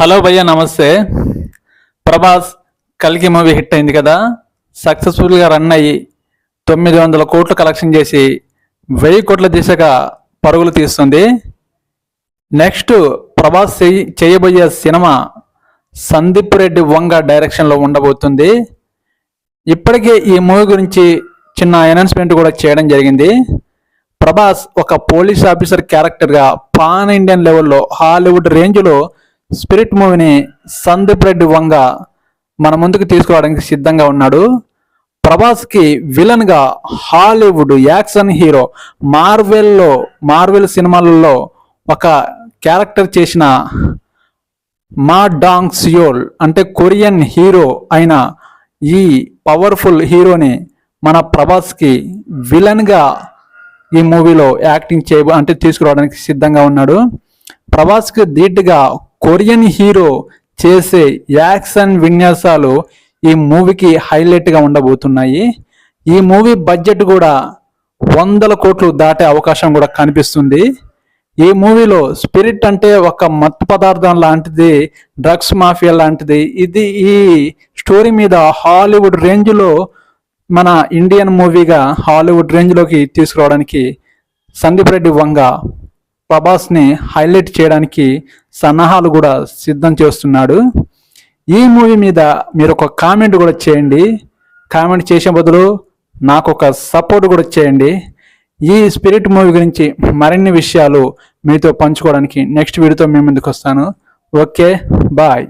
Hello భయ్య, నమస్తే. ప్రభాస్ కల్కి మూవీ హిట్ అయింది కదా, సక్సెస్ఫుల్గా రన్ అయ్యి 900 కోట్లు కలెక్షన్ చేసి 1000 కోట్ల దిశగా పరుగులు తీస్తుంది. నెక్స్ట్ ప్రభాస్ చేయబోయే సినిమా సందీప్ రెడ్డి వంగ డైరెక్షన్లో ఉండబోతుంది. ఇప్పటికే ఈ మూవీ గురించి చిన్న అనౌన్స్మెంట్ కూడా చేయడం జరిగింది. ప్రభాస్ ఒక పోలీస్ ఆఫీసర్ క్యారెక్టర్గా పాన్ ఇండియన్ లెవెల్లో హాలీవుడ్ రేంజ్లో స్పిరిట్ మూవీని సందీప్ రెడ్డి వంగ మన ముందుకు తీసుకురావడానికి సిద్ధంగా ఉన్నాడు. ప్రభాస్కి విలన్గా హాలీవుడ్ యాక్షన్ హీరో మార్వెల్ సినిమాలలో ఒక క్యారెక్టర్ చేసిన మా డాంగ్ సియోల్ అంటే కొరియన్ హీరో అయిన ఈ పవర్ఫుల్ హీరోని మన ప్రభాస్కి విలన్గా ఈ మూవీలో యాక్టింగ్ తీసుకురావడానికి సిద్ధంగా ఉన్నాడు. ప్రభాస్కి ధీటుగా కొరియన్ హీరో చేసే యాక్షన్ విన్యాసాలు ఈ మూవీకి హైలైట్గా ఉండబోతున్నాయి. ఈ మూవీ బడ్జెట్ కూడా 100 కోట్లు దాటే అవకాశం కూడా కనిపిస్తుంది. ఈ మూవీలో స్పిరిట్ అంటే ఒక మత్తు పదార్థం లాంటిది, డ్రగ్స్ మాఫియా లాంటిది. ఇది ఈ స్టోరీ మీద హాలీవుడ్ రేంజ్లో మన ఇండియన్ మూవీగా హాలీవుడ్ రేంజ్లోకి తీసుకురావడానికి సందీప్ రెడ్డి వంగ ప్రభాస్ని హైలైట్ చేయడానికి సన్నాహాలు కూడా సిద్ధం చేస్తున్నాడు. ఈ మూవీ మీద మీరు ఒక కామెంట్ కూడా చేయండి. కామెంట్ చేసే బదులు నాకు ఒక సపోర్ట్ కూడా చేయండి. ఈ స్పిరిట్ మూవీ గురించి మరిన్ని విషయాలు మీతో పంచుకోవడానికి నెక్స్ట్ వీడియోతో మేము ముందుకు వస్తాను. Okay, bye.